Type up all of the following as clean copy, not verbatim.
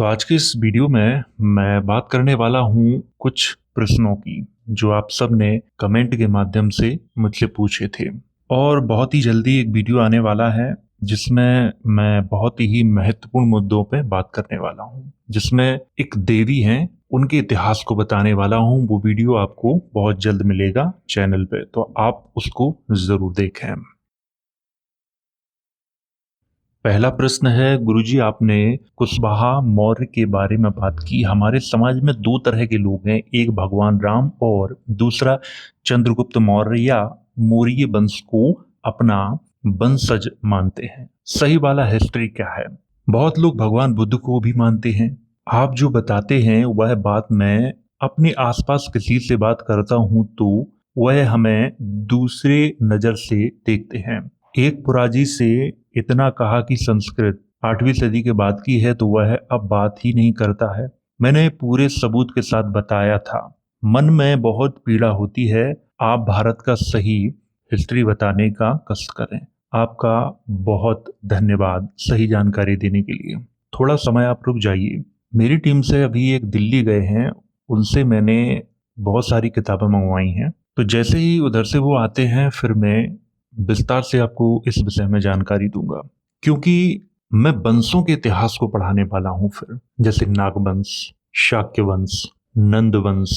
तो आज के इस वीडियो में मैं बात करने वाला हूँ कुछ प्रश्नों की जो आप सब ने कमेंट के माध्यम से मुझसे पूछे थे। और बहुत ही जल्दी एक वीडियो आने वाला है जिसमें मैं बहुत ही महत्वपूर्ण मुद्दों पे बात करने वाला हूँ, जिसमें एक देवी हैं उनके इतिहास को बताने वाला हूँ। वो वीडियो आपको बहुत जल्द मिलेगा चैनल पे, तो आप उसको जरूर देखें। पहला प्रश्न है, गुरुजी आपने कुशवाहा मौर्य के बारे में बात की। हमारे समाज में दो तरह के लोग हैं, एक भगवान राम और दूसरा चंद्रगुप्त मौर्य या मौर्य वंश को अपना वंशज मानते हैं। सही वाला हिस्ट्री क्या है? बहुत लोग भगवान बुद्ध को भी मानते हैं। आप जो बताते हैं वह बात मैं अपने आसपास किसी से बात करता हूं तो वह हमें दूसरे नजर से देखते हैं। एक पुराजी से इतना कहा कि संस्कृत 8वीं सदी के बाद की है तो वह अब बात ही नहीं करता है। मैंने पूरे सबूत के साथ बताया था। मन में बहुत पीड़ा होती है। आप भारत का सही हिस्ट्री बताने का कष्ट करें। आपका बहुत धन्यवाद सही जानकारी देने के लिए। थोड़ा समय आप रुक जाइए। मेरी टीम से अभी एक दिल्ली गए हैं, उनसे मैंने बहुत सारी किताबें मंगवाई हैं। तो जैसे ही उधर से वो आते हैं फिर मैं विस्तार से आपको इस विषय में जानकारी दूंगा, क्योंकि मैं वंशों के इतिहास को पढ़ाने वाला हूं। फिर जैसे नागवंश, शाक्य वंश, नंद वंश,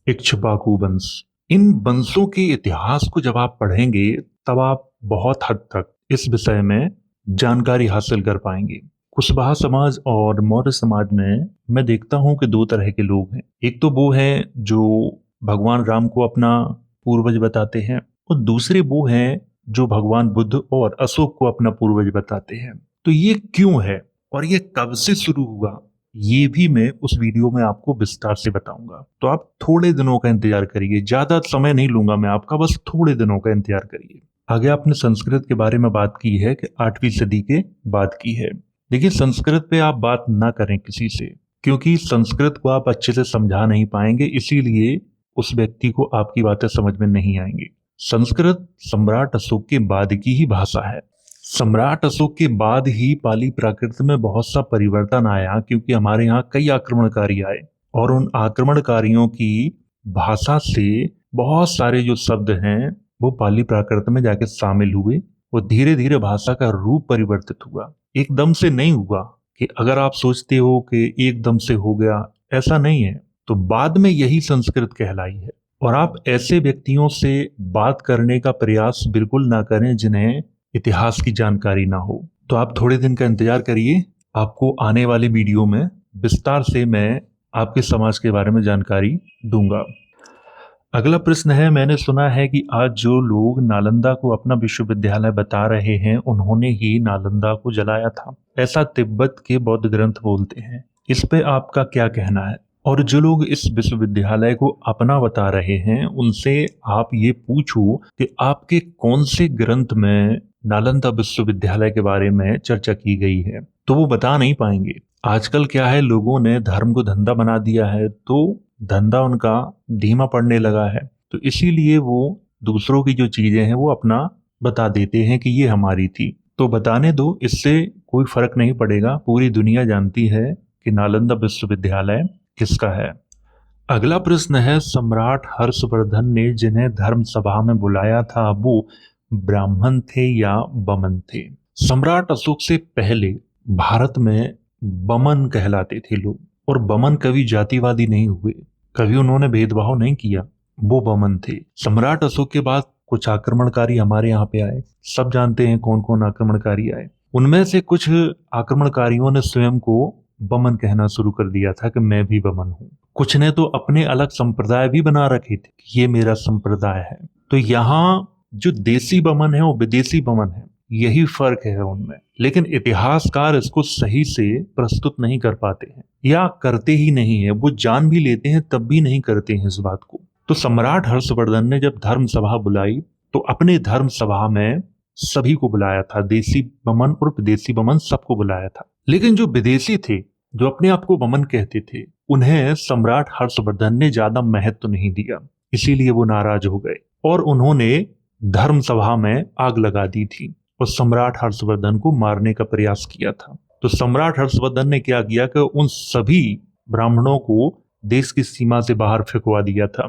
इक्ष्वाकु वंश, इन वंशों के इतिहास को जब आप पढ़ेंगे तब आप बहुत हद तक इस विषय में जानकारी हासिल कर पाएंगे। कुशवाहा समाज और मौर्य समाज में मैं देखता हूं कि दो तरह के लोग हैं। एक तो वो हैं जो भगवान राम को अपना पूर्वज बताते हैं, और दूसरे वो हैं जो भगवान बुद्ध और अशोक को अपना पूर्वज बताते हैं। तो ये क्यों है और ये कब से शुरू हुआ, ये भी मैं उस वीडियो में आपको विस्तार से बताऊंगा। तो आप थोड़े दिनों का इंतजार करिए, ज्यादा समय नहीं लूंगा मैं आपका, बस थोड़े दिनों का इंतजार करिए। आगे आपने संस्कृत के बारे में बात की है कि 8वीं सदी के बाद की है। देखिए, संस्कृत पे आप बात ना करें किसी से, क्योंकि संस्कृत को आप अच्छे से समझा नहीं पाएंगे, इसीलिए उस व्यक्ति को आपकी बातें समझ में नहीं आएंगी। संस्कृत सम्राट अशोक के बाद की ही भाषा है। सम्राट अशोक के बाद ही पाली प्राकृत में बहुत सा परिवर्तन आया, क्योंकि हमारे यहाँ कई आक्रमणकारी आए और उन आक्रमणकारियों की भाषा से बहुत सारे जो शब्द हैं वो पाली प्राकृत में जाके शामिल हुए। वो धीरे धीरे भाषा का रूप परिवर्तित हुआ, एकदम से नहीं हुआ। कि अगर आप सोचते हो कि एकदम से हो गया, ऐसा नहीं है। तो बाद में यही संस्कृत कहलाई है। और आप ऐसे व्यक्तियों से बात करने का प्रयास बिल्कुल ना करें जिन्हें इतिहास की जानकारी ना हो। तो आप थोड़े दिन का इंतजार करिए, आपको आने वाले वीडियो में विस्तार से मैं आपके समाज के बारे में जानकारी दूंगा। अगला प्रश्न है, मैंने सुना है कि आज जो लोग नालंदा को अपना विश्वविद्यालय बता रहे हैं उन्होंने ही नालंदा को जलाया था, ऐसा तिब्बत के बौद्ध ग्रंथ बोलते हैं। इस पे आपका क्या कहना है? और जो लोग इस विश्वविद्यालय को अपना बता रहे हैं उनसे आप ये पूछो कि आपके कौन से ग्रंथ में नालंदा विश्वविद्यालय के बारे में चर्चा की गई है, तो वो बता नहीं पाएंगे। आजकल क्या है, लोगों ने धर्म को धंधा बना दिया है, तो धंधा उनका धीमा पड़ने लगा है। तो इसीलिए वो दूसरों की जो चीजें हैं वो अपना बता देते हैं कि ये हमारी थी। तो बताने दो, इससे कोई फर्क नहीं पड़ेगा। पूरी दुनिया जानती है कि नालंदा विश्वविद्यालय किसका है। अगला प्रश्न है, सम्राट हर्षवर्धन ने जिन्हें धर्म सभा में बुलाया था वो ब्राह्मण थे या बमन थे? सम्राट अशोक से पहले भारत में बमन कहलाते थे लोग, और बमन कभी जातिवादी नहीं हुए, कभी उन्होंने भेदभाव नहीं किया, वो बमन थे। सम्राट अशोक के बाद कुछ आक्रमणकारी हमारे यहाँ पे आए, सब जानते हैं कौन कौन आक्रमणकारी आए। उनमें से कुछ आक्रमणकारियों ने स्वयं को बमन कहना शुरू कर दिया था कि मैं भी बमन हूं। कुछ ने तो अपने अलग संप्रदाय भी बना रखे थे कि ये मेरा संप्रदाय है। तो यहाँ जो देसी बमन है वो विदेशी बमन है, यही फर्क है उनमें। लेकिन इतिहासकार इसको सही से प्रस्तुत नहीं कर पाते हैं, या करते ही नहीं है। वो जान भी लेते हैं तब भी नहीं करते हैं इस बात को। तो सम्राट हर्षवर्धन ने जब धर्म सभा बुलाई तो अपने धर्म सभा में सभी को बुलाया था, देसी बमन और विदेशी बमन सबको बुलाया था। लेकिन जो विदेशी थे, जो अपने आप को बमन कहते थे, उन्हें सम्राट हर्षवर्धन ने ज्यादा महत्व नहीं दिया। इसीलिए वो नाराज हो गए और उन्होंने धर्म सभा में आग लगा दी थी और सम्राट हर्षवर्धन को मारने का प्रयास किया था। तो सम्राट हर्षवर्धन ने क्या किया कि उन सभी ब्राह्मणों को देश की सीमा से बाहर फेंकवा दिया था।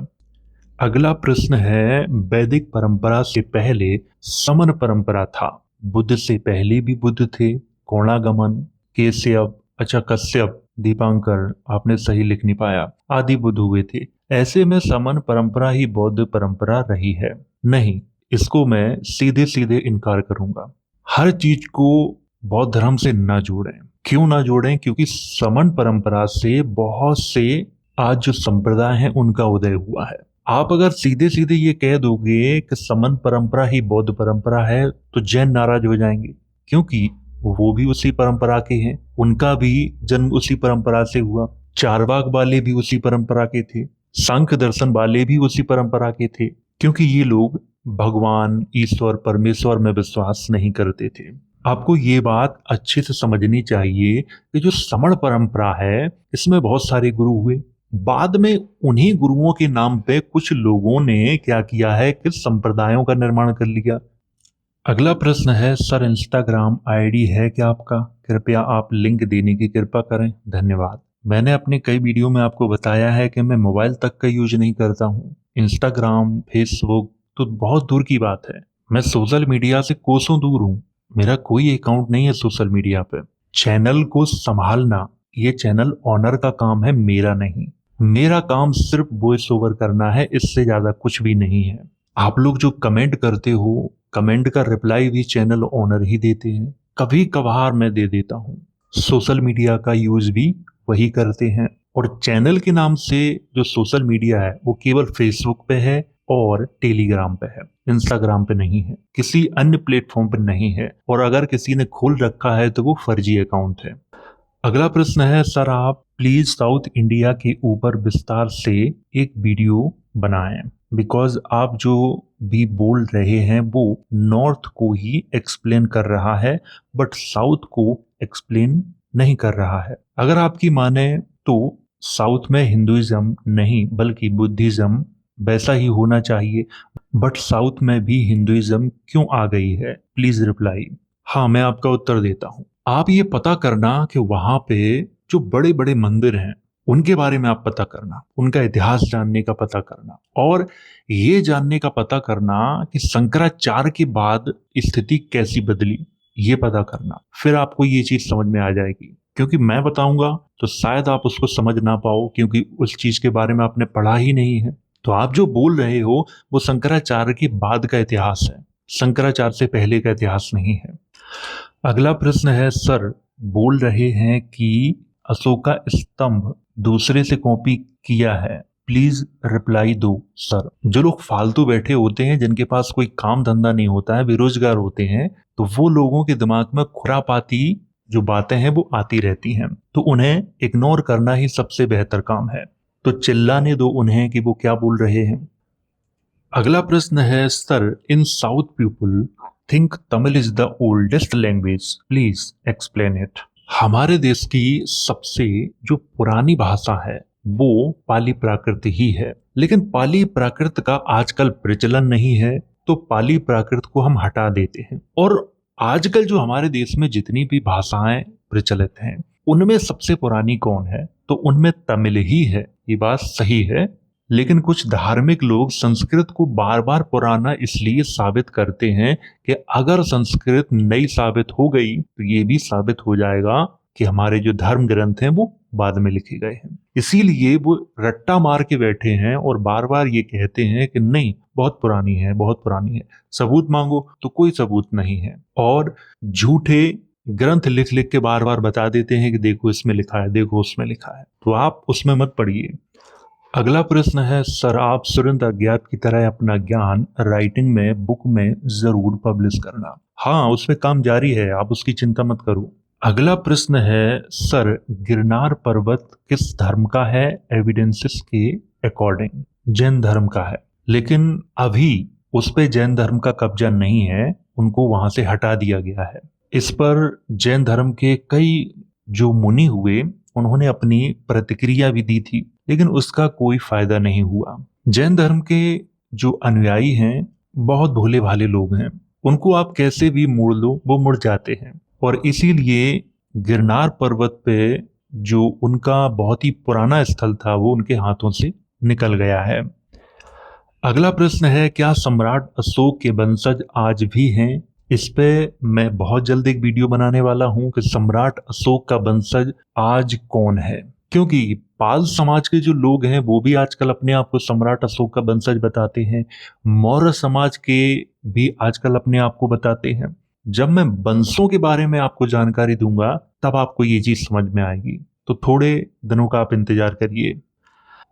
अगला प्रश्न है, वैदिक परंपरा से पहले समन परंपरा था। बुद्ध से पहले भी बुद्ध थे। कोणागमन, केशव, अच्छा कश्यप, दीपांकर, आपने सही लिख नहीं पाया, आदि बुद्ध हुए थे। ऐसे में समन परंपरा ही बौद्ध परंपरा रही है? नहीं, इसको मैं सीधे सीधे इनकार करूंगा। हर चीज को बौद्ध धर्म से न जोड़ें। क्यों ना जोड़ें? क्योंकि समन परंपरा से बहुत से आज जो संप्रदाय हैं उनका उदय हुआ है। आप अगर सीधे सीधे ये कह दोगे कि समन परंपरा ही बौद्ध परंपरा है तो जैन नाराज हो जाएंगे, क्योंकि वो भी उसी परंपरा के हैं, उनका भी जन्म उसी परंपरा से हुआ। चारवाक वाले भी उसी परंपरा के थे, सांख्य दर्शन वाले भी उसी परंपरा के थे, क्योंकि ये लोग भगवान, ईश्वर, परमेश्वर में विश्वास नहीं करते थे। आपको ये बात अच्छे से समझनी चाहिए कि जो समण परंपरा है इसमें बहुत सारे गुरु हुए। बाद में उन्हीं गुरुओं के नाम पे कुछ लोगों ने क्या किया है कि संप्रदायों का निर्माण कर लिया। अगला प्रश्न है, सर इंस्टाग्राम आईडी है क्या आपका? कृपया आप लिंक देने की कृपा करें, धन्यवाद। मैंने अपने कई वीडियो में आपको बताया है कि मैं मोबाइल तक का यूज नहीं करता हूँ। इंस्टाग्राम, फेसबुक तो बहुत दूर की बात है। मैं सोशल मीडिया से कोसों दूर हूँ। मेरा कोई अकाउंट नहीं है सोशल मीडिया पे। चैनल को संभालना ये चैनल ऑनर का काम है, मेरा नहीं। मेरा काम सिर्फ वॉइस ओवर करना है, इससे ज्यादा कुछ भी नहीं है। आप लोग जो कमेंट करते हो, कमेंट का रिप्लाई भी चैनल ओनर ही देते हैं, कभी कभार मैं दे देता हूँ। सोशल मीडिया का यूज भी वही करते हैं। और चैनल के नाम से जो सोशल मीडिया है वो केवल फेसबुक पे है और टेलीग्राम पे है, इंस्टाग्राम पे नहीं है, किसी अन्य प्लेटफॉर्म पे नहीं है। और अगर किसी ने खोल रखा है तो वो फर्जी अकाउंट है। अगला प्रश्न है, सर आप प्लीज साउथ इंडिया के ऊपर विस्तार से एक वीडियो बनाएं, बिकॉज आप जो भी बोल रहे हैं वो नॉर्थ को ही एक्सप्लेन कर रहा है बट साउथ को एक्सप्लेन नहीं कर रहा है। अगर आपकी माने तो साउथ में हिंदुइज्म नहीं बल्कि बुद्धिज्म वैसा ही होना चाहिए, बट साउथ में भी हिंदुइज्म क्यों आ गई है? Please reply. हाँ, मैं आपका उत्तर देता हूँ। आप ये पता करना कि वहां पे जो बड़े बड़े मंदिर हैं उनके बारे में आप पता करना, उनका इतिहास जानने का पता करना, और ये जानने का पता करना कि शंकराचार्य के बाद स्थिति कैसी बदली, ये पता करना। फिर आपको ये चीज समझ में आ जाएगी। क्योंकि मैं बताऊंगा तो शायद आप उसको समझ ना पाओ, क्योंकि उस चीज के बारे में आपने पढ़ा ही नहीं है। तो आप जो बोल रहे हो वो शंकराचार्य के बाद का इतिहास है, शंकराचार्य से पहले का इतिहास नहीं है। अगला प्रश्न है, सर बोल रहे हैं कि अशोका स्तंभ दूसरे से कॉपी किया है, प्लीज रिप्लाई दो। सर, जो लोग फालतू बैठे होते हैं, जिनके पास कोई काम धंधा नहीं होता है, बेरोजगार होते हैं, तो वो लोगों के दिमाग में खुरापाती जो बातें हैं वो आती रहती हैं, तो उन्हें इग्नोर करना ही सबसे बेहतर काम है। तो चिल्लाने दो उन्हें कि वो क्या बोल रहे हैं। अगला प्रश्न है, sir in south people think Tamil is the oldest language, please explain it. हमारे देश की सबसे जो पुरानी भाषा है वो पाली प्राकृत ही है, लेकिन पाली प्राकृत का आजकल प्रचलन नहीं है, तो पाली प्राकृत को हम हटा देते हैं। और आजकल जो हमारे देश में जितनी भी भाषाएं प्रचलित हैं उनमें सबसे पुरानी कौन है? तो उनमें तमिल ही है। ये बात सही है, लेकिन कुछ धार्मिक लोग संस्कृत को बार बार पुराना इसलिए साबित करते हैं कि अगर संस्कृत नई साबित हो गई तो ये भी साबित हो जाएगा कि हमारे जो धर्म ग्रंथ हैं वो बाद में लिखे गए हैं। इसीलिए वो रट्टा मार के बैठे हैं और बार बार ये कहते हैं कि नहीं, बहुत पुरानी है, बहुत पुरानी है। सबूत मांगो तो कोई सबूत नहीं है, और झूठे ग्रंथ लिख लिख के बार बार बता देते हैं कि देखो इसमें लिखा है, देखो उसमें लिखा है, तो आप उसमें मत पढ़िए। अगला प्रश्न है, सर आप सुरेंद्र अज्ञात की तरह अपना ज्ञान राइटिंग में, बुक में जरूर पब्लिश करना। हाँ, उस पे काम जारी है, आप उसकी चिंता मत करो। अगला प्रश्न है, सर गिरनार पर्वत किस धर्म का है? एविडेंसेस के अकॉर्डिंग जैन धर्म का है, लेकिन अभी उस पे जैन धर्म का कब्जा नहीं है, उनको वहां से हटा दिया गया है। इस पर जैन धर्म के कई जो मुनि हुए उन्होंने अपनी प्रतिक्रिया भी दी थी, लेकिन उसका कोई फायदा नहीं हुआ। जैन धर्म के जो अनुयायी हैं बहुत भोले भाले लोग हैं, उनको आप कैसे भी मोड़ लो वो मुड़ जाते हैं, और इसीलिए गिरनार पर्वत पे जो उनका बहुत ही पुराना स्थल था वो उनके हाथों से निकल गया है। अगला प्रश्न है, क्या सम्राट अशोक के वंशज आज भी हैं? इस पे मैं बहुत जल्द एक वीडियो बनाने वाला हूं कि सम्राट अशोक का वंशज आज कौन है, क्योंकि पाल समाज के जो लोग हैं वो भी आजकल अपने आप को सम्राट अशोक का वंशज बताते हैं। मौर्य समाज के भी आजकल अपने आप को बताते हैं। जब मैं वंशों के बारे में आपको जानकारी दूंगा तब आपको ये चीज समझ में आएगी, तो थोड़े दिनों का आप इंतजार करिए।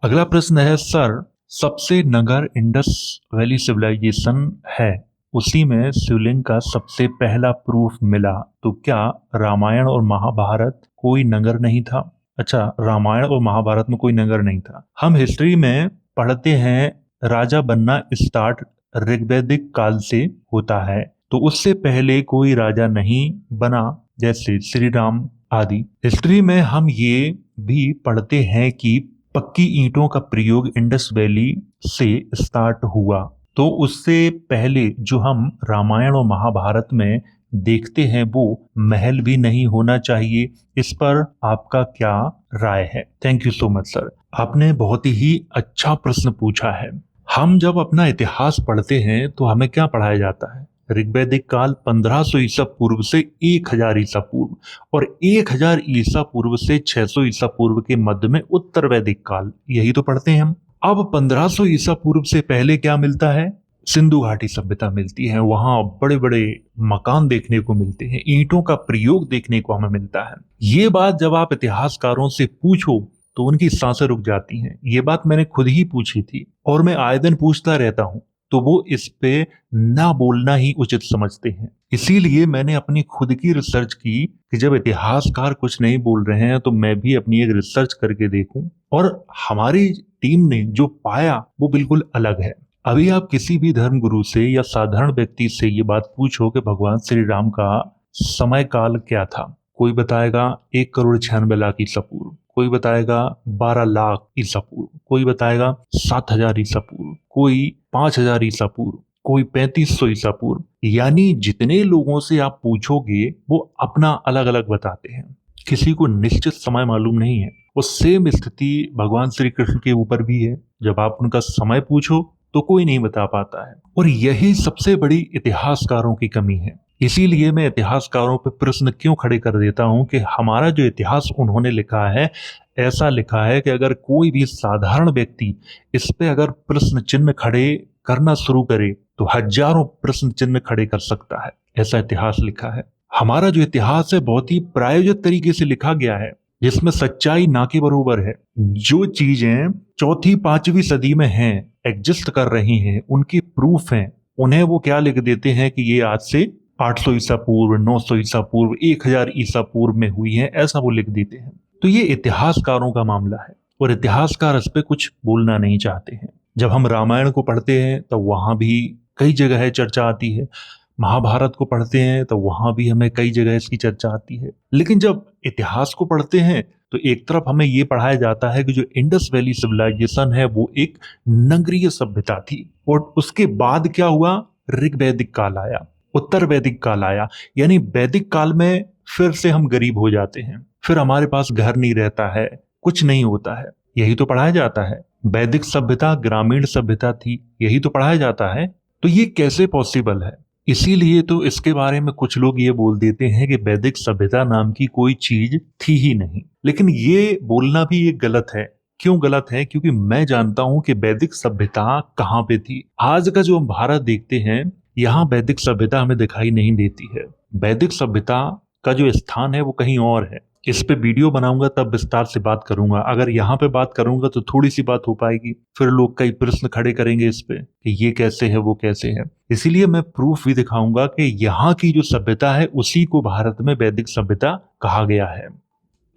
अगला प्रश्न है, सर सबसे नगर इंडस वैली सिविलाइजेशन है, उसी में शिवलिंग का सबसे पहला प्रूफ मिला, तो क्या रामायण और महाभारत कोई नगर नहीं था? अच्छा, रामायण और महाभारत में कोई नगर नहीं था। हम हिस्ट्री में पढ़ते हैं राजा बनना स्टार्ट ऋग्वैदिक काल से होता है, तो उससे पहले कोई राजा नहीं बना, जैसे श्री राम आदि। हिस्ट्री में हम ये भी पढ़ते हैं कि पक्की ईंटों का प्रयोग इंडस वैली से स्टार्ट हुआ, तो उससे पहले जो हम रामायण और महाभारत में देखते हैं वो महल भी नहीं होना चाहिए। इस पर आपका क्या राय है? Thank you so much sir, आपने बहुत ही अच्छा प्रश्न पूछा है। हम जब अपना इतिहास पढ़ते हैं तो हमें क्या पढ़ाया जाता है? ऋग्वैदिक काल 1500 ईसा पूर्व से 1000 ईसा पूर्व, और 1000 ईसा पूर्व से 600 ईसा पूर्व के मध्य में उत्तर वैदिक काल, यही तो पढ़ते हैं हम। अब 1500 ईसा पूर्व से पहले क्या मिलता है? सिंधु घाटी सभ्यता मिलती है। वहां बड़े बड़े मकान देखने को मिलते हैं, ईंटों का प्रयोग देखने को हमें मिलता है। ये बात जब आप इतिहासकारों से पूछो तो उनकी सांसें रुक जाती हैं। ये बात मैंने खुद ही पूछी थी और मैं आए दिन पूछता रहता हूं, तो वो इस पे ना बोलना ही उचित समझते हैं। इसीलिए मैंने अपनी खुद की रिसर्च की कि जब इतिहासकार कुछ नहीं बोल रहे हैं तो मैं भी अपनी एक रिसर्च करके देखूं, और हमारी टीम ने जो पाया वो बिल्कुल अलग है। अभी आप किसी भी धर्मगुरु से या साधारण व्यक्ति से ये बात पूछो कि भगवान श्री राम का समय काल क्या था, कोई बताएगा 1,96,00,000 ईसा पूर्व, कोई बताएगा 12 लाख ईसा पूर्व, कोई बताएगा 7,000 ईसा पूर्व, कोई 5,000 ईसा पूर्व, कोई 3500 ईसा पूर्व। यानी जितने लोगों से आप पूछोगे वो अपना अलग अलग बताते हैं, किसी को निश्चित समय मालूम नहीं है। और सेम स्थिति भगवान श्री कृष्ण के ऊपर भी है। जब आप उनका समय पूछो तो कोई नहीं बता पाता है, और यही सबसे बड़ी इतिहासकारों की कमी है। इसीलिए मैं इतिहासकारों पर प्रश्न क्यों खड़े कर देता हूं कि हमारा जो इतिहास उन्होंने लिखा है, ऐसा लिखा है कि अगर कोई भी साधारण व्यक्ति इस पे अगर प्रश्न चिन्ह खड़े करना शुरू करे तो हजारों प्रश्न चिन्ह खड़े कर सकता है। ऐसा इतिहास लिखा है। हमारा जो इतिहास है बहुत ही प्रायोजित तरीके से लिखा गया है, जिसमें सच्चाई ना के बरोबर है। जो चीजें चौथी पांचवी सदी में हैं, एग्जिस्ट कर रही हैं, उनके प्रूफ हैं, उन्हें वो क्या लिख देते हैं कि ये आज से 800 ईसा पूर्व, 900 ईसा पूर्व, 1000 ईसा पूर्व में हुई है, ऐसा वो लिख देते हैं। तो ये इतिहासकारों का मामला है और इतिहासकार इस पे कुछ बोलना नहीं चाहते हैं। जब हम रामायण को पढ़ते हैं तो वहां भी कई जगह चर्चा आती है, महाभारत को पढ़ते हैं तो वहां भी हमें कई जगह इसकी चर्चा आती है। लेकिन जब इतिहास को पढ़ते हैं तो एक तरफ हमें यह पढ़ाया जाता है कि जो इंडस वैली सिविलाइजेशन है वो एक नगरीय सभ्यता थी, और उसके बाद क्या हुआ? ऋग्वैदिक काल आया, उत्तर वैदिक काल आया। यानी वैदिक काल में फिर से हम गरीब हो जाते हैं, फिर हमारे पास घर नहीं रहता है, कुछ नहीं होता है, यही तो पढ़ाया जाता है। वैदिक सभ्यता ग्रामीण सभ्यता थी, यही तो पढ़ाया जाता है। तो ये कैसे पॉसिबल है? इसीलिए तो इसके बारे में कुछ लोग ये बोल देते हैं कि वैदिक सभ्यता नाम की कोई चीज थी ही नहीं। लेकिन ये बोलना भी एक गलत है। क्यों गलत है? क्योंकि मैं जानता हूं कि वैदिक सभ्यता कहाँ पे थी। आज का जो हम भारत देखते हैं, यहाँ वैदिक सभ्यता हमें दिखाई नहीं देती है। वैदिक सभ्यता का जो स्थान है वो कहीं और है। इस पे वीडियो बनाऊंगा तब विस्तार से बात करूंगा। अगर यहाँ पे बात करूंगा तो थोड़ी सी बात हो पाएगी, फिर लोग कई प्रश्न खड़े करेंगे इस पे कि ये कैसे है, वो कैसे है। इसीलिए मैं प्रूफ भी दिखाऊंगा कि यहाँ की जो सभ्यता है उसी को भारत में वैदिक सभ्यता कहा गया है।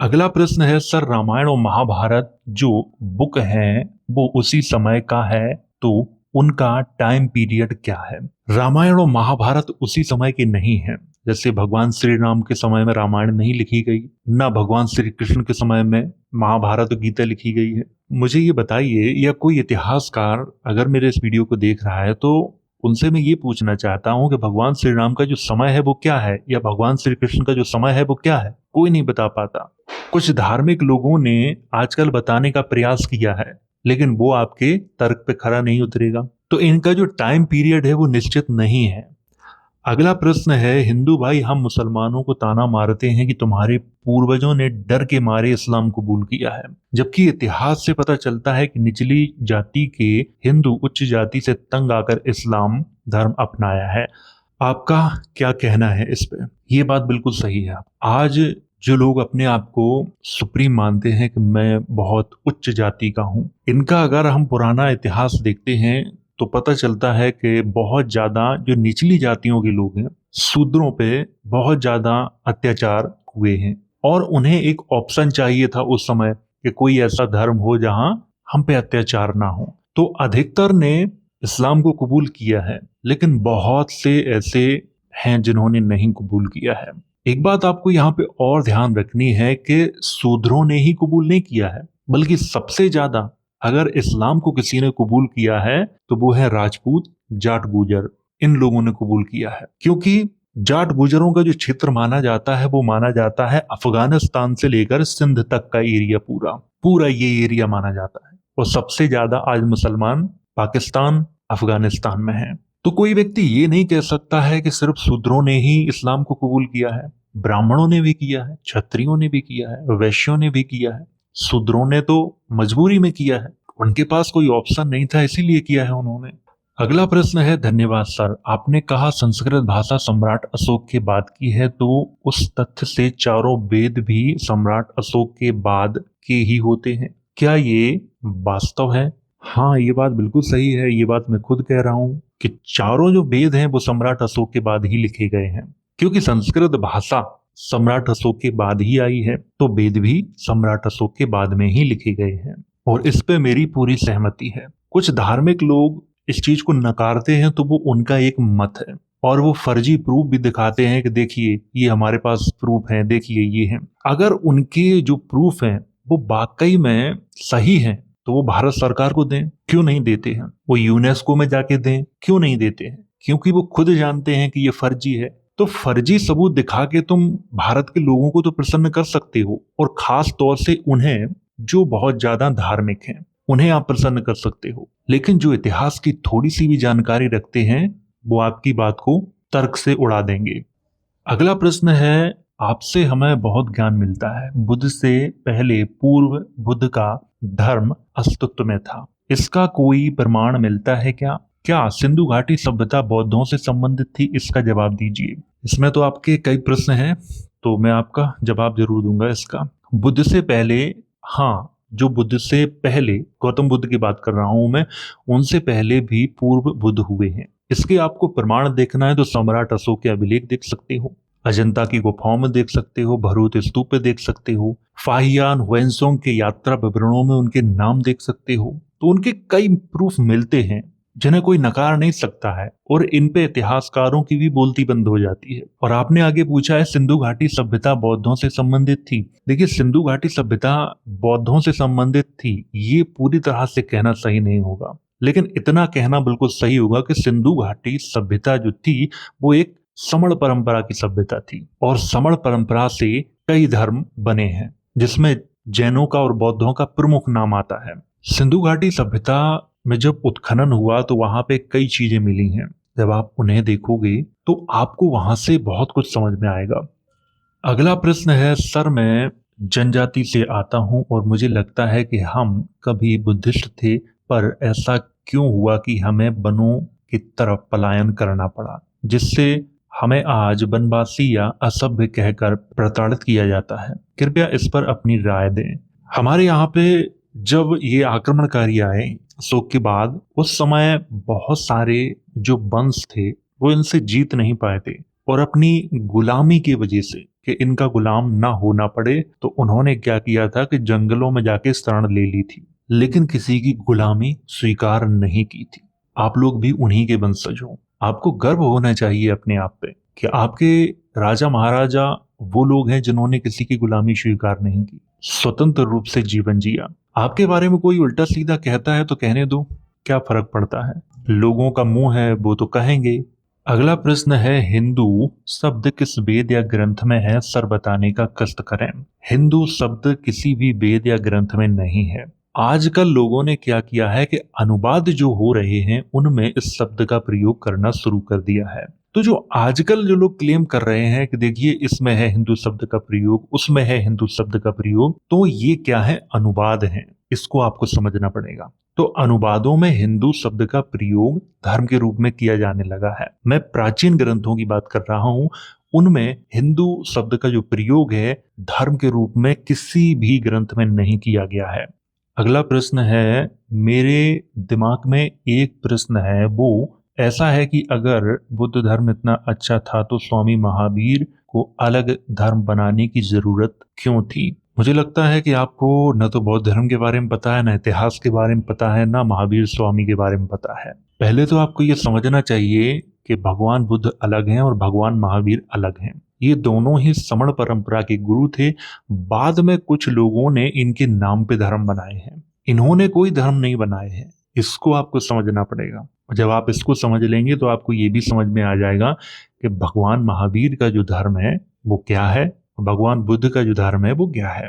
अगला प्रश्न है, सर रामायण और महाभारत जो बुक है वो उसी समय का है, तो उनका टाइम पीरियड क्या है? रामायण और महाभारत उसी समय के नहीं है। जैसे भगवान श्री राम के समय में रामायण नहीं लिखी गई, ना भगवान श्री कृष्ण के समय में महाभारत और गीता लिखी गई है। मुझे ये बताइए, या कोई इतिहासकार अगर मेरे इस वीडियो को देख रहा है तो उनसे मैं ये पूछना चाहता हूँ कि भगवान श्री राम का जो समय है वो क्या है, या भगवान श्री कृष्ण का जो समय है वो क्या है? कोई नहीं बता पाता। कुछ धार्मिक लोगों ने आजकल बताने का प्रयास किया है, लेकिन वो आपके तर्क पे खरा नहीं उतरेगा। तो इनका जो टाइम पीरियड है वो निश्चित नहीं है। अगला प्रश्न है, हिंदू भाई हम मुसलमानों को ताना मारते हैं कि तुम्हारे पूर्वजों ने डर के मारे इस्लाम कबूल किया है, जबकि इतिहास से पता चलता है कि निचली जाति के हिंदू उच्च जाति से तंग आकर इस्लाम धर्म अपनाया है। आपका क्या कहना है इस पे? ये बात बिल्कुल सही है। आज जो लोग अपने आप को सुप्रीम मानते हैं कि मैं बहुत उच्च जाति का हूं, इनका अगर हम पुराना इतिहास देखते हैं तो पता चलता है कि बहुत ज्यादा जो निचली जातियों के लोग हैं, शूद्रों पे बहुत ज्यादा अत्याचार हुए हैं, और उन्हें एक ऑप्शन चाहिए था उस समय कि कोई ऐसा धर्म हो जहां हम पे अत्याचार ना हो। तो अधिकतर ने इस्लाम को कबूल किया है, लेकिन बहुत से ऐसे हैं जिन्होंने नहीं कबूल किया है। एक बात आपको यहाँ पे और ध्यान रखनी है कि शूद्रों ने ही कबूल नहीं किया है, बल्कि सबसे ज्यादा अगर इस्लाम को किसी ने कबूल किया है तो वो है राजपूत, जाट, गुजर। इन लोगों ने कबूल किया है, क्योंकि जाट गुजरों का जो क्षेत्र माना जाता है वो माना जाता है अफगानिस्तान से लेकर सिंध तक का एरिया, पूरा पूरा ये एरिया माना जाता है। और सबसे ज्यादा आज मुसलमान पाकिस्तान, अफगानिस्तान में है। तो कोई व्यक्ति ये नहीं कह सकता है कि सिर्फ शूद्रों ने ही इस्लाम को कबूल किया है। ब्राह्मणों ने भी किया है, क्षत्रियों ने भी किया है, वैश्यों ने भी किया है। शूद्रों ने तो मजबूरी में किया है, उनके पास कोई ऑप्शन नहीं था, इसीलिए किया है उन्होंने। अगला प्रश्न है, धन्यवाद सर, आपने कहा संस्कृत भाषा सम्राट अशोक के बाद की है, तो उस तथ्य से चारों वेद भी सम्राट अशोक के बाद के ही होते हैं, क्या ये वास्तव है? हाँ, ये बात बिल्कुल सही है। ये बात मैं खुद कह रहा हूँ कि चारों जो वेद हैं वो सम्राट अशोक के बाद ही लिखे गए हैं, क्योंकि संस्कृत भाषा सम्राट अशोक के बाद ही आई है, तो वेद भी सम्राट अशोक के बाद में ही लिखे गए हैं। और इस पे मेरी पूरी सहमति है। कुछ धार्मिक लोग इस चीज को नकारते हैं तो वो उनका एक मत है, और वो फर्जी प्रूफ भी दिखाते हैं कि देखिए ये हमारे पास प्रूफ है, देखिए ये है। अगर उनके जो प्रूफ हैं वो वाकई में सही है तो वो भारत सरकार को दें, क्यों नहीं देते हैं? वो यूनेस्को में जाके दें, क्यों नहीं देते हैं? क्योंकि वो खुद जानते हैं कि ये फर्जी है। तो फर्जी सबूत दिखा के तुम भारत के लोगों को तो प्रसन्न कर सकते हो, और खास तौर से उन्हें जो बहुत ज्यादा धार्मिक हैं उन्हें आप प्रसन्न कर सकते हो। लेकिन जो इतिहास की थोड़ी सी भी जानकारी रखते हैं वो आपकी बात को तर्क से उड़ा देंगे। अगला प्रश्न है, आपसे हमें बहुत ज्ञान मिलता है। बुद्ध से पहले पूर्व बुद्ध का धर्म अस्तित्व में था, इसका कोई प्रमाण मिलता है क्या? क्या सिंधु घाटी सभ्यता बौद्धों से संबंधित थी? इसका जवाब दीजिए। इसमें तो आपके कई प्रश्न हैं, तो मैं आपका जवाब जरूर दूंगा इसका। बुद्ध से पहले, हाँ, जो बुद्ध से पहले, गौतम बुद्ध की बात कर रहा हूं मैं, उनसे पहले भी पूर्व बुद्ध हुए हैं। इसके आपको प्रमाण देखना है तो सम्राट अशोक के अभिलेख देख सकते हो, अजंता की गुफाओं में देख सकते हो, भरूच स्तूप पे देख सकते हो, फाहियान हुएंसोंग के यात्रा विवरणों में उनके नाम देख सकते हो। तो उनके कई प्रूफ मिलते हैं जिन्हें कोई नकार नहीं सकता है, और इन पे इतिहासकारों की भी बोलती बंद हो जाती है। और आपने आगे पूछा है सिंधु घाटी सभ्यता बौद्धों से संबंधित थी। देखिए, सिंधु घाटी सभ्यता बौद्धों से संबंधित थी ये पूरी तरह से कहना सही नहीं होगा, लेकिन इतना कहना बिल्कुल सही होगा कि सिंधु घाटी सभ्यता जो थी वो एक समण परंपरा की सभ्यता थी, और समण परंपरा से कई धर्म बने हैं, जिसमें जैनों का और बौद्धों का प्रमुख नाम आता है। सिंधु घाटी सभ्यता में जब उत्खनन हुआ तो वहां पे कई चीजें मिली हैं। जब आप उन्हें देखोगे तो आपको वहां से बहुत कुछ समझ में आएगा। अगला प्रश्न है, सर मैं जनजाति से आता हूं और मुझे लगता है कि हम कभी बुद्धिस्ट थे, पर ऐसा क्यों हुआ कि हमें वनों की तरफ पलायन करना पड़ा, जिससे हमें आज वनवासी या असभ्य कहकर प्रताड़ित किया जाता है? कृपया इस पर अपनी राय दें। हमारे यहाँ पे जब ये आक्रमणकारी आए अशोक के बाद, उस समय बहुत सारे जो वंश थे वो इनसे जीत नहीं पाए थे, और अपनी गुलामी की वजह से कि इनका गुलाम ना होना पड़े तो उन्होंने क्या किया था कि जंगलों में जाके शरण ले ली थी, लेकिन किसी की गुलामी स्वीकार नहीं की थी। आप लोग भी उन्हीं के वंशज हो। आपको गर्व होना चाहिए अपने आप पे कि आपके राजा महाराजा वो लोग हैं जिन्होंने किसी की गुलामी स्वीकार नहीं की, स्वतंत्र रूप से जीवन जिया। आपके बारे में कोई उल्टा सीधा कहता है तो कहने दो, क्या फर्क पड़ता है? लोगों का मुंह है वो तो कहेंगे। अगला प्रश्न है, हिंदू शब्द किस वेद या ग्रंथ में है, सर बताने का कष्ट करें। हिंदू शब्द किसी भी वेद या ग्रंथ में नहीं है। आजकल लोगों ने क्या किया है कि अनुवाद जो हो रहे हैं उनमें इस शब्द का प्रयोग करना शुरू कर दिया है। तो जो आजकल जो लोग क्लेम कर रहे हैं कि देखिए इसमें है हिंदू शब्द का प्रयोग, उसमें है हिंदू शब्द का प्रयोग, तो ये क्या है, अनुवाद है। इसको आपको समझना पड़ेगा। तो अनुवादों में हिंदू शब्द का प्रयोग धर्म के रूप में किया जाने लगा है। मैं प्राचीन ग्रंथों की बात कर रहा हूं, उनमें हिंदू शब्द का जो प्रयोग है धर्म के रूप में किसी भी ग्रंथ में नहीं किया गया है। अगला प्रश्न है, मेरे दिमाग में एक प्रश्न है, वो ऐसा है कि अगर बुद्ध धर्म इतना अच्छा था तो स्वामी महावीर को अलग धर्म बनाने की जरूरत क्यों थी। मुझे लगता है कि आपको न तो बौद्ध धर्म के बारे में पता है, न इतिहास के बारे में पता है, न महावीर स्वामी के बारे में पता है। पहले तो आपको यह समझना चाहिए कि भगवान बुद्ध अलग हैं और भगवान महावीर अलग हैं। ये दोनों ही समण परंपरा के गुरु थे। बाद में कुछ लोगों ने इनके नाम पे धर्म बनाए हैं, इन्होंने कोई धर्म नहीं बनाए हैं। इसको आपको समझना पड़ेगा। जब आप इसको समझ लेंगे तो आपको ये भी समझ में आ जाएगा कि भगवान महावीर का जो धर्म है वो क्या है, भगवान बुद्ध का जो धर्म है वो क्या है।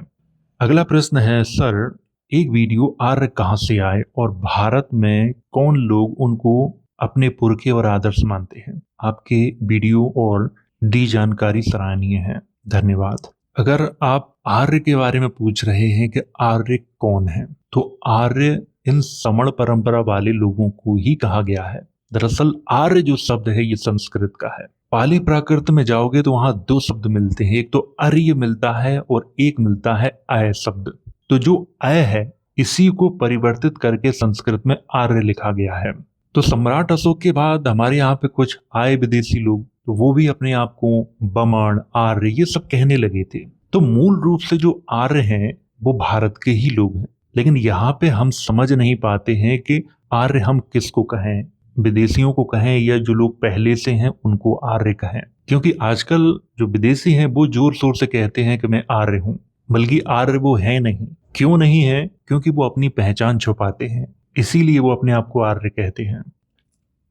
अगला प्रश्न है, सर एक वीडियो आर्य कहाँ से आए और भारत में कौन लोग उनको अपने पुरखे और आदर्श मानते हैं। आपके वीडियो और दी जानकारी सराहनीय है, धन्यवाद। अगर आप आर्य के बारे में पूछ रहे हैं कि आर्य कौन है, तो आर्य इन समण परंपरा वाले लोगों को ही कहा गया है। दरअसल आर्य जो शब्द है ये संस्कृत का है। पाली प्राकृत में जाओगे तो वहां दो शब्द मिलते हैं, एक तो अर्य मिलता है और एक मिलता है अय शब्द। तो जो अय है इसी को परिवर्तित करके संस्कृत में आर्य लिखा गया है। तो सम्राट अशोक के बाद हमारे यहाँ पे कुछ आए विदेशी लोग, तो वो भी अपने आप को बमण, आर्य ये सब कहने लगे थे। तो मूल रूप से जो आर्य हैं वो भारत के ही लोग हैं, लेकिन यहाँ पे हम समझ नहीं पाते हैं कि आर्य हम किसको कहें, विदेशियों को कहें या जो लोग पहले से हैं उनको आर्य कहें। क्योंकि आजकल जो विदेशी हैं वो जोर शोर से कहते हैं कि मैं आर्य हूं, बल्कि आर्य वो है नहीं। क्यों नहीं है? क्योंकि वो अपनी पहचान छुपाते हैं, इसीलिए वो अपने आप को आर्य कहते हैं।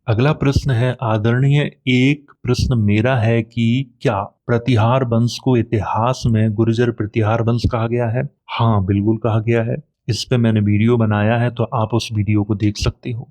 अगला प्रश्न है, आदरणीय, एक प्रश्न मेरा है कि क्या प्रतिहार वंश को इतिहास में गुर्जर प्रतिहार वंश कहा गया है। हाँ बिल्कुल कहा गया है। इस पे मैंने वीडियो बनाया है, तो आप उस वीडियो को देख सकते हो।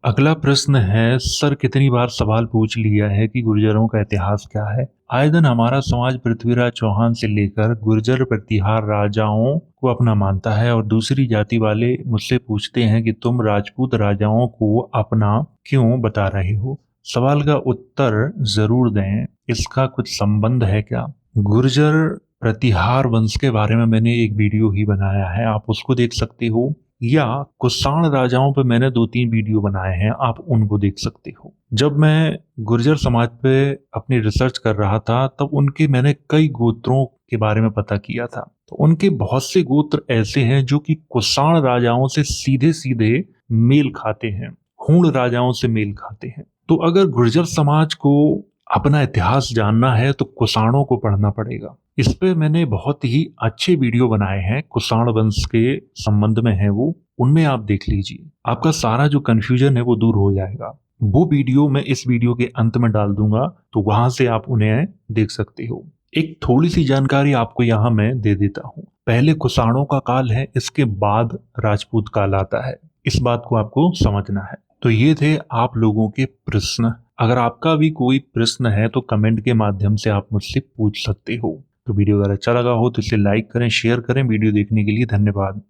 अगला प्रश्न है, सर कितनी बार सवाल पूछ लिया है कि गुर्जरों का इतिहास क्या है। आए दिन हमारा समाज पृथ्वीराज चौहान से लेकर गुर्जर प्रतिहार राजाओं को अपना मानता है और दूसरी जाति वाले मुझसे पूछते हैं कि तुम राजपूत राजाओं को अपना क्यों बता रहे हो। सवाल का उत्तर जरूर दें, इसका कुछ संबंध है क्या। गुर्जर प्रतिहार वंश के बारे में मैंने एक वीडियो ही बनाया है, आप उसको देख सकते हो, या कुषाण राजाओं पे मैंने 2-3 वीडियो बनाए हैं, आप उनको देख सकते हो। जब मैं गुर्जर समाज पे अपनी रिसर्च कर रहा था तब उनके मैंने कई गोत्रों के बारे में पता किया था। तो उनके बहुत से गोत्र ऐसे हैं जो कि कुषाण राजाओं से सीधे सीधे मेल खाते हैं, हूण राजाओं से मेल खाते हैं। तो अगर गुर्जर समाज को अपना इतिहास जानना है तो कुषाणों को पढ़ना पड़ेगा। इस पे मैंने बहुत ही अच्छे वीडियो बनाए हैं, कुषाण वंश के संबंध में है वो, उनमें आप देख लीजिए, आपका सारा जो कंफ्यूजन है वो दूर हो जाएगा। वो वीडियो मैं इस वीडियो के अंत में डाल दूंगा, तो वहां से आप उन्हें देख सकते हो। एक थोड़ी सी जानकारी आपको यहाँ मैं दे देता हूँ। पहले कुषाणों का काल है, इसके बाद राजपूत काल आता है। इस बात को आपको समझना है। तो ये थे आप लोगों के प्रश्न। अगर आपका भी कोई प्रश्न है तो कमेंट के माध्यम से आप मुझसे पूछ सकते हो। तो वीडियो अगर अच्छा लगा हो तो इसे लाइक करें, शेयर करें। वीडियो देखने के लिए धन्यवाद।